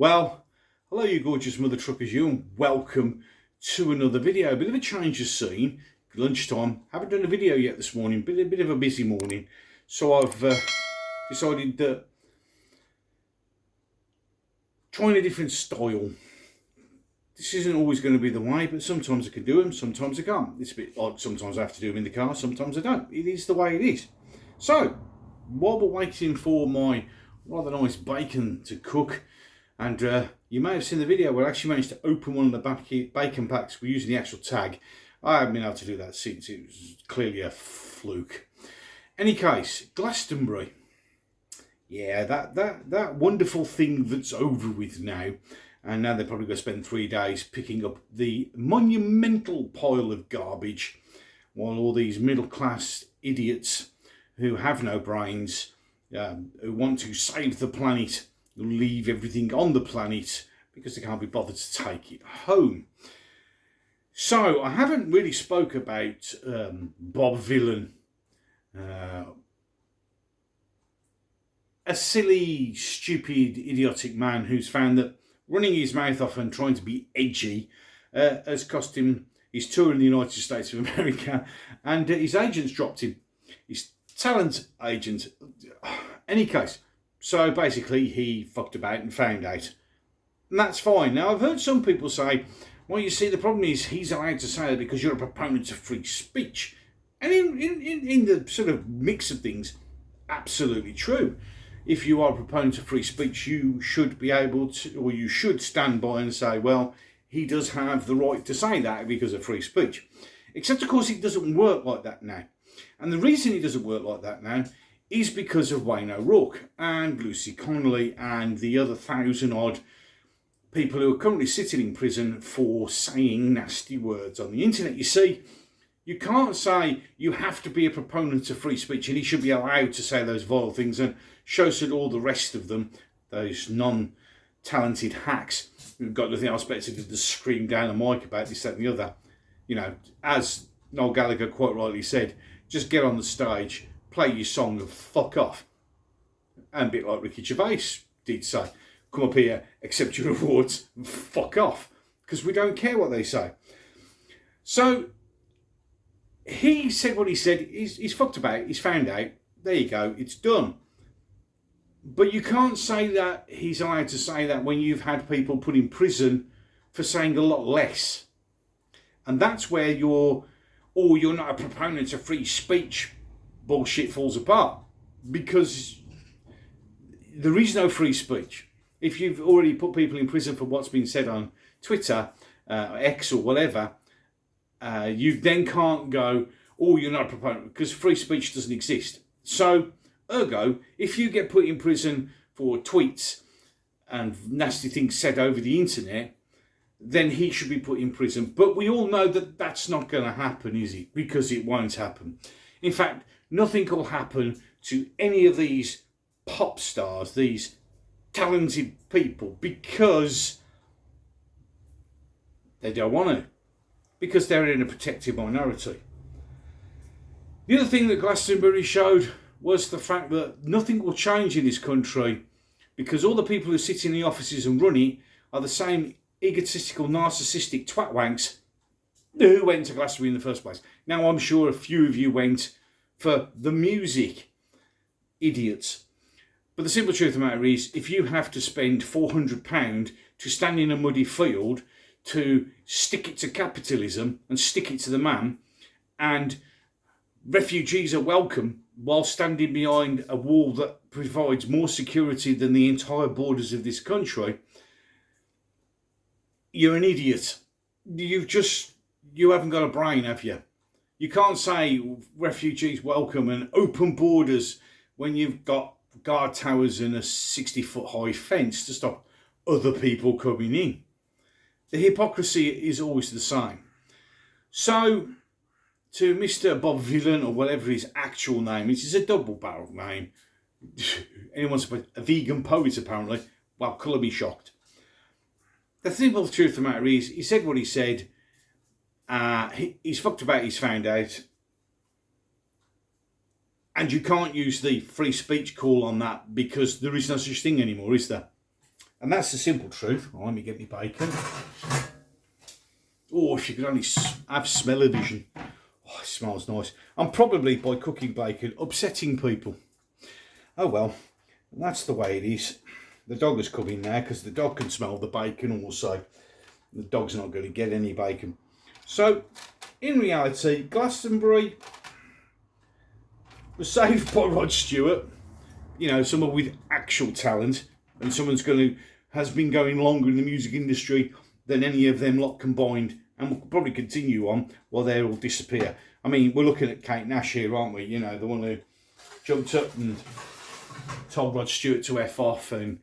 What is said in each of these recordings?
Well, hello you gorgeous mother truckers, you, and welcome to another video. A bit of a change of scene, lunchtime. Haven't done a video yet this morning, a bit of a busy morning. So I've decided that trying a different style. This isn't always going to be the way, but sometimes I can do them, sometimes I can't. It's a bit odd, sometimes I have to do them in the car, sometimes I don't. It is the way it is. So, while we're waiting for my rather nice bacon to cook, and you may have seen the video where I actually managed to open one of the bacon packs. We're using the actual tag. I haven't been able to do that since. It was clearly a fluke. Any case, Glastonbury. Yeah, that wonderful thing that's over with now. And now they're probably going to spend 3 days picking up the monumental pile of garbage, while all these middle-class idiots who have no brains, who want to save the planet, leave everything on the planet because they can't be bothered to take it home. So I haven't really spoke about Bob Villain, a silly, stupid, idiotic man who's found that running his mouth off and trying to be edgy has cost him his tour in the United States of America, and his agents dropped him, his talent agent. Any case, so basically he fucked about and found out, and that's fine. Now I've heard some people say, well, you see, the problem is he's allowed to say that because you're a proponent of free speech, and in the sort of mix of things, absolutely true. If you are a proponent of free speech, you should be able to, or you should stand by and say, well, he does have the right to say that because of free speech. Except, of course, it doesn't work like that now. And the reason it doesn't work like that now is because of Wayne O'Rourke and Lucy Connolly and the other 1,000-odd people who are currently sitting in prison for saying nasty words on the internet. You see, you can't say you have to be a proponent of free speech and he should be allowed to say those vile things, and shows that all the rest of them, those non-talented hacks who've got nothing else better to do than scream down the mic about this, that and the other. You know, as Noel Gallagher quite rightly said, just get on the stage, play your song and fuck off. And a bit like Ricky Gervais did say, come up here, accept your awards and fuck off, because we don't care what they say. So he said what he said. He's fucked about, he's found out, there you go, it's done. But you can't say that he's allowed to say that when you've had people put in prison for saying a lot less. And that's where you're not a proponent of free speech bullshit falls apart. Because there is no free speech. If you've already put people in prison for what's been said on Twitter, X or whatever, you then can't go, oh, you're not a proponent, because free speech doesn't exist. So, ergo, if you get put in prison for tweets and nasty things said over the internet, then he should be put in prison. But we all know that that's not going to happen, is it? Because it won't happen. In fact, nothing will happen to any of these pop stars, these talented people, because they don't want to. Because they're in a protected minority. The other thing that Glastonbury showed was the fact that nothing will change in this country because all the people who sit in the offices and run it are the same egotistical, narcissistic twatwanks who went to Glastonbury in the first place. Now, I'm sure a few of you went for the music, idiots. But the simple truth of the matter is, if you have to spend £400 to stand in a muddy field to stick it to capitalism and stick it to the man, and refugees are welcome while standing behind a wall that provides more security than the entire borders of this country, you're an idiot. You haven't got a brain, have you? You can't say refugees welcome and open borders when you've got guard towers and a 60-foot high fence to stop other people coming in. The hypocrisy is always the same. So, to Mr. Bob Villain, or whatever his actual name is, it's a double-barrel name. Anyone's a vegan poet, apparently. Well, colour me shocked. The simple truth of the matter is, he said what he said. He's fucked about, he's found out. And you can't use the free speech call on that because there is no such thing anymore, is there? And that's the simple truth. Well, let me get my bacon. Oh, if you could only have smell-o-vision. Oh, it smells nice. I'm probably, by cooking bacon, upsetting people. Oh well, that's the way it is. The dog has come in now because the dog can smell the bacon also. The dog's not going to get any bacon. So, in reality, Glastonbury was saved by Rod Stewart. You know, someone with actual talent, and someone's has been going longer in the music industry than any of them lot combined, and will probably continue on while they all disappear. I mean, we're looking at Kate Nash here, aren't we? You know, the one who jumped up and told Rod Stewart to F off, and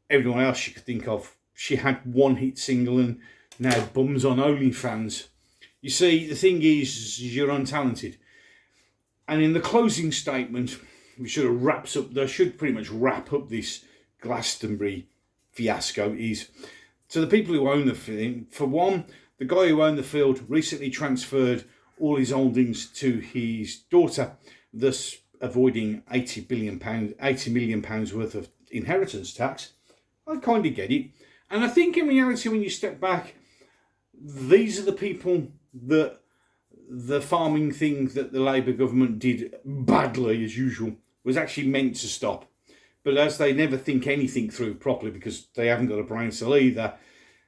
everyone else you could think of. She had one hit single and now bums on OnlyFans. You see, the thing is you're untalented. And in the closing statement, we should pretty much wrap up this Glastonbury fiasco, is to the people who own the thing. For one, the guy who owned the field recently transferred all his holdings to his daughter, thus avoiding £80 million worth of inheritance tax. I kind of get it. And I think in reality, when you step back, these are the people that the farming thing that the Labour government did badly, as usual, was actually meant to stop. But as they never think anything through properly because they haven't got a brain cell either,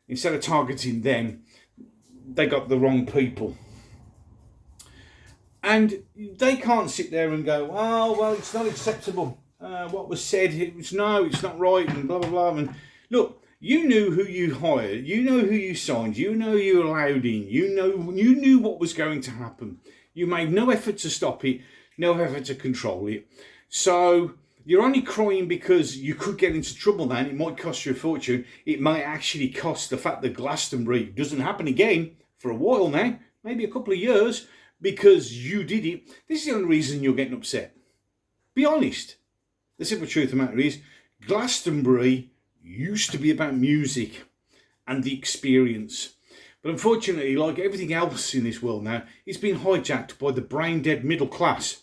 instead of targeting them, they got the wrong people. And they can't sit there and go, oh, well, it's not acceptable. What was said, it's not right, and blah, blah, blah. And look, you knew who you hired, you know who you signed, you know you allowed in, you knew what was going to happen. You made no effort to stop it, no effort to control it. So you're only crying because you could get into trouble then. It might cost you a fortune. It might actually cost the fact that Glastonbury doesn't happen again for a while now, maybe a couple of years, because you did it. This is the only reason you're getting upset. Be honest. The simple truth of the matter is, Glastonbury used to be about music and the experience. But unfortunately, like everything else in this world now, it's been hijacked by the brain-dead middle class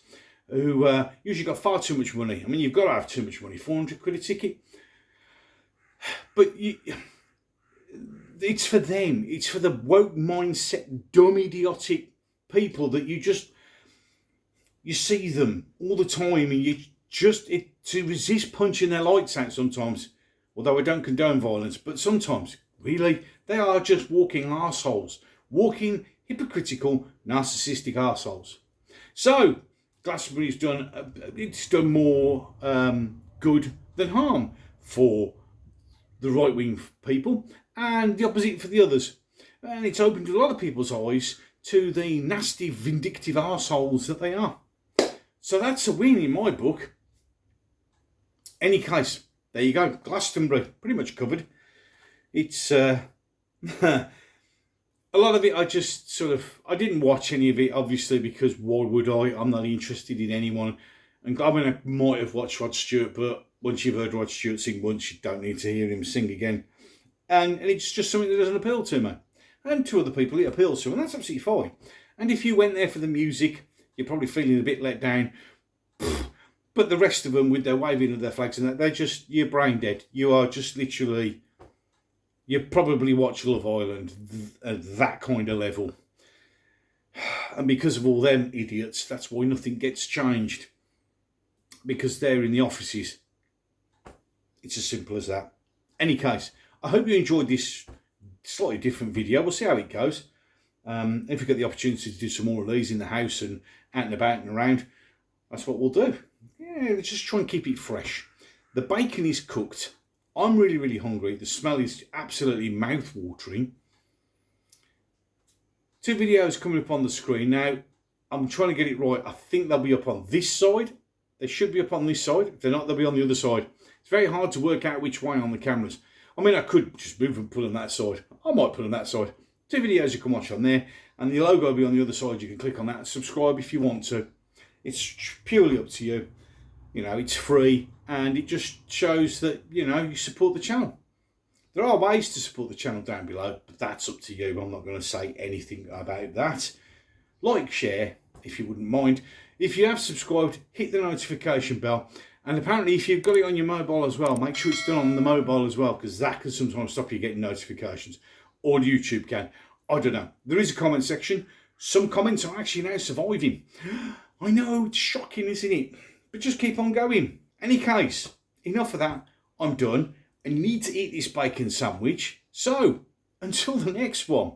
who usually got far too much money. I mean, you've got to have too much money, 400 quid a ticket. But it's for them. It's for the woke mindset, dumb, idiotic people that you see them all the time, and to resist punching their lights out sometimes. Although I don't condone violence, but sometimes, really, they are just walking arseholes. Walking hypocritical, narcissistic arseholes. So, Glastonbury's done more good than harm for the right-wing people and the opposite for the others. And it's opened a lot of people's eyes to the nasty, vindictive arseholes that they are. So that's a win in my book. Any case, there you go. Glastonbury, pretty much covered. It's a lot of it I didn't watch any of it, obviously, because why would I? I'm not interested in anyone. And I mean, I might have watched Rod Stewart, but once you've heard Rod Stewart sing once, you don't need to hear him sing again. And it's just something that doesn't appeal to me. And to other people it appeals to, and that's absolutely fine. And if you went there for the music, you're probably feeling a bit let down. But the rest of them, with their waving of their flags and that, you're brain dead. You are just literally, you probably watch Love Island at that kind of level. And because of all them idiots, that's why nothing gets changed. Because they're in the offices. It's as simple as that. Any case, I hope you enjoyed this slightly different video. We'll see how it goes. If we get the opportunity to do some more of these in the house and out and about and around, that's what we'll do. Yeah, let's just try and keep it fresh. The bacon is cooked. I'm really, really hungry. The smell is absolutely mouth-watering. 2 videos coming up on the screen. Now, I'm trying to get it right. I think they'll be up on this side. They should be up on this side. If they're not, they'll be on the other side. It's very hard to work out which way on the cameras. I mean, I could just move and put on that side. I might put on that side. 2 videos you can watch on there. And the logo will be on the other side. You can click on that and subscribe if you want to. It's purely up to you. You know, it's free. And it just shows that, you know, you support the channel. There are ways to support the channel down below. But that's up to you. I'm not going to say anything about that. Like, share, if you wouldn't mind. If you have subscribed, hit the notification bell. And apparently if you've got it on your mobile as well, make sure it's done on the mobile as well, because that can sometimes stop you getting notifications. Or YouTube can. I don't know. There is a comment section. Some comments are actually now surviving. I know, it's shocking, isn't it? But just keep on going. Any case, enough of that. I'm done. I need to eat this bacon sandwich. So, until the next one.